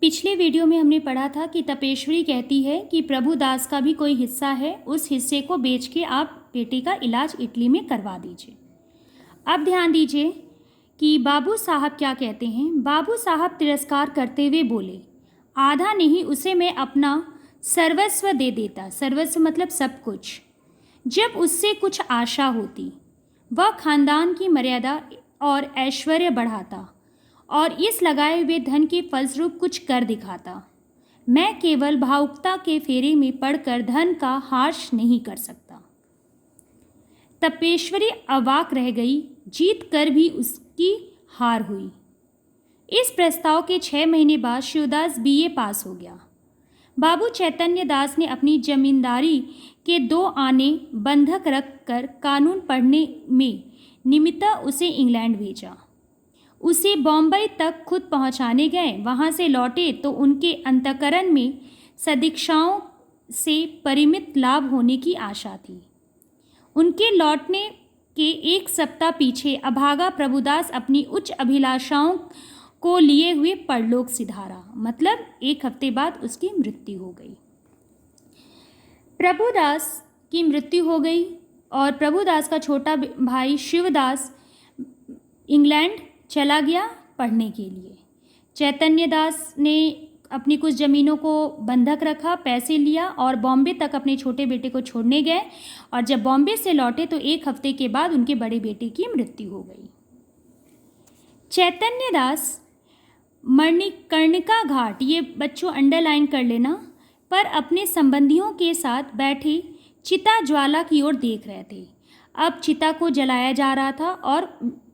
पिछले वीडियो में हमने पढ़ा था कि तपेश्वरी कहती है कि प्रभुदास का भी कोई हिस्सा है, उस हिस्से को बेच के आप बेटे का इलाज इटली में करवा दीजिए। अब ध्यान दीजिए कि बाबू साहब क्या कहते हैं। बाबू साहब तिरस्कार करते हुए बोले, आधा नहीं, उसे मैं अपना सर्वस्व दे देता। सर्वस्व मतलब सब कुछ। जब उससे कुछ आशा होती, वह खानदान की मर्यादा और ऐश्वर्य बढ़ाता और इस लगाए हुए धन के फलस्वरूप कुछ कर दिखाता। मैं केवल भावुकता के फेरे में पड़कर धन का हाश नहीं कर सकता। तपेश्वरी अवाक रह गई, जीत कर भी उसकी हार हुई। इस प्रस्ताव के 6 महीने बाद शिवदास बीए पास हो गया। बाबू चैतन्य दास ने अपनी जमींदारी के 2 आने बंधक रखकर कानून पढ़ने में निमित्त उसे इंग्लैंड भेजा। उसे बॉम्बई तक खुद पहुंचाने गए। वहां से लौटे तो उनके अंतःकरण में सदिक्षाओं से परिमित लाभ होने की आशा थी। उनके लौटने के 1 सप्ताह पीछे अभागा प्रभुदास अपनी उच्च अभिलाषाओं को लिए हुए परलोक सिधारा। मतलब 1 हफ्ते बाद उसकी मृत्यु हो गई। प्रभुदास की मृत्यु हो गई और प्रभुदास का छोटा भाई शिवदास इंग्लैंड चला गया पढ़ने के लिए। चैतन्य दास ने अपनी कुछ ज़मीनों को बंधक रखा, पैसे लिया और बॉम्बे तक अपने छोटे बेटे को छोड़ने गए। और जब बॉम्बे से लौटे तो 1 हफ्ते के बाद उनके बड़े बेटे की मृत्यु हो गई। चैतन्य दास मणिकर्णिका घाट, ये बच्चों अंडरलाइन कर लेना, पर अपने संबंधियों के साथ बैठे चिता ज्वाला की ओर देख रहे थे। अब चिता को जलाया जा रहा था और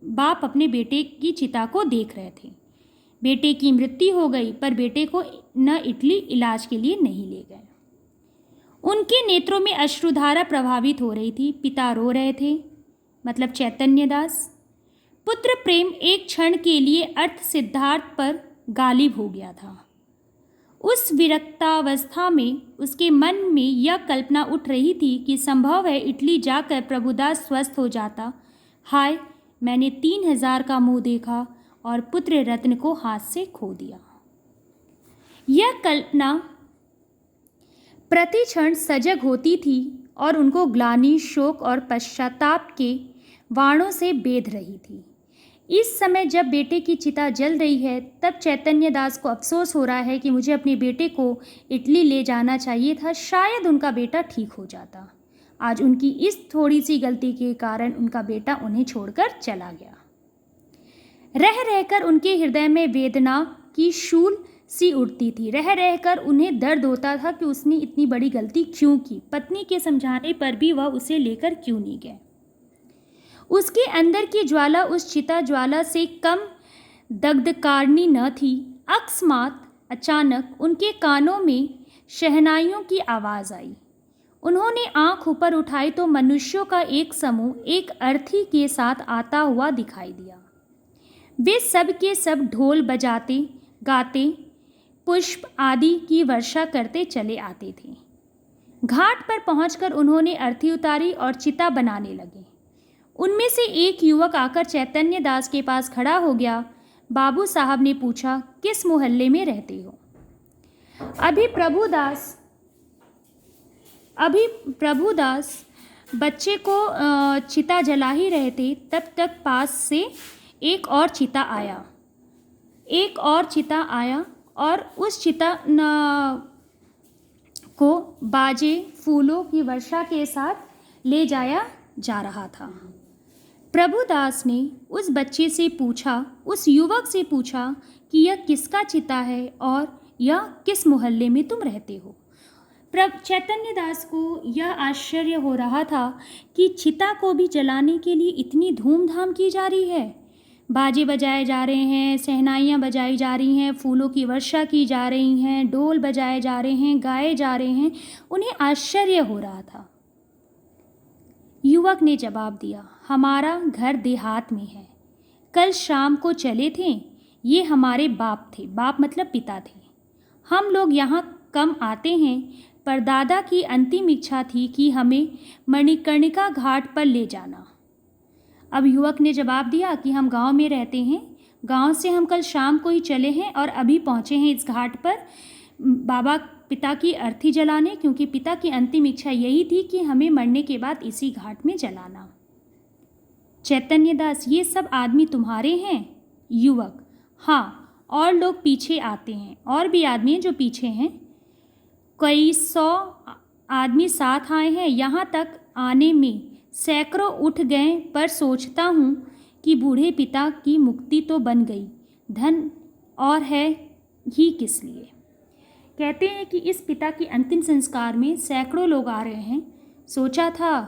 बाप अपने बेटे की चिता को देख रहे थे। बेटे की मृत्यु हो गई, पर बेटे को न इटली इलाज के लिए नहीं ले गए। उनके नेत्रों में अश्रुधारा प्रभावित हो रही थी। पिता रो रहे थे, मतलब चैतन्य दास। पुत्र प्रेम एक क्षण के लिए अर्थ सिद्धार्थ पर गालिब हो गया था। उस विरक्तावस्था में उसके मन में यह कल्पना उठ रही थी कि संभव है इटली जाकर प्रभुदास स्वस्थ हो जाता। हाय, मैंने 3000 का मुंह देखा और पुत्र रत्न को हाथ से खो दिया। यह कल्पना प्रति क्षण सजग होती थी और उनको ग्लानि, शोक और पश्चाताप के वाणों से बेध रही थी। इस समय जब बेटे की चिता जल रही है, तब चैतन्य दास को अफसोस हो रहा है कि मुझे अपने बेटे को इटली ले जाना चाहिए था। शायद उनका बेटा ठीक हो जाता। आज उनकी इस थोड़ी सी गलती के कारण उनका बेटा उन्हें छोड़कर चला गया। रह रहकर उनके हृदय में वेदना की शूल सी उठती थी। रह रहकर उन्हें दर्द होता था कि उसने इतनी बड़ी गलती क्यों की। पत्नी के समझाने पर भी वह उसे लेकर क्यों नहीं गए। उसके अंदर की ज्वाला उस चिता ज्वाला से कम दग्धकारणी न थी। अकस्मात अचानक उनके कानों में शहनाइयों की आवाज़ आई। उन्होंने आंख ऊपर उठाई तो मनुष्यों का एक समूह एक अर्थी के साथ आता हुआ दिखाई दिया। वे सब के सब ढोल बजाते गाते पुष्प आदि की वर्षा करते चले आते थे। घाट पर पहुंचकर उन्होंने अर्थी उतारी और चिता बनाने लगे। उनमें से एक युवक आकर चैतन्य दास के पास खड़ा हो गया। बाबू साहब ने पूछा, किस मोहल्ले में रहते हो? अभी प्रभुदास बच्चे को चिता जला ही रहे थे, तब तक पास से एक और चिता आया और उस चिता को बाजे फूलों की वर्षा के साथ ले जाया जा रहा था। प्रभुदास ने उस बच्चे से पूछा, उस युवक से पूछा कि यह किसका चिता है और यह किस मोहल्ले में तुम रहते हो? चैतन्य दास को यह आश्चर्य हो रहा था कि चिता को भी जलाने के लिए इतनी धूमधाम की जा रही है। बाजे बजाए जा रहे हैं, शहनाइयाँ बजाई जा रही हैं, फूलों की वर्षा की जा रही हैं, ढोल बजाए जा रहे हैं, गाए जा रहे हैं। उन्हें आश्चर्य हो रहा था। युवक ने जवाब दिया, हमारा घर देहात में है। कल शाम को चले थे। ये हमारे बाप थे। बाप मतलब पिता थे। हम लोग यहाँ कम आते हैं, पर दादा की अंतिम इच्छा थी कि हमें मणिकर्णिका घाट पर ले जाना। अब युवक ने जवाब दिया कि हम गांव में रहते हैं। गांव से हम कल शाम को ही चले हैं और अभी पहुंचे हैं इस घाट पर बाबा पिता की अर्थी जलाने, क्योंकि पिता की अंतिम इच्छा यही थी कि हमें मरने के बाद इसी घाट में जलाना। चैतन्य दास, ये सब आदमी तुम्हारे हैं? युवक, हाँ, और लोग पीछे आते हैं, और भी आदमी हैं जो पीछे हैं। कई 100 आदमी साथ आए हैं। यहाँ तक आने में सैकड़ों उठ गए, पर सोचता हूँ कि बूढ़े पिता की मुक्ति तो बन गई, धन और है ही किस लिए। कहते हैं कि इस पिता की अंतिम संस्कार में सैकड़ों लोग आ रहे हैं। सोचा था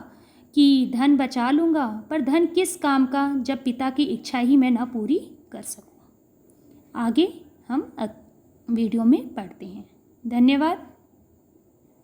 कि धन बचा लूँगा, पर धन किस काम का जब पिता की इच्छा ही मैं ना पूरी कर सकूँ। आगे हम वीडियो में पढ़ते हैं। धन्यवाद।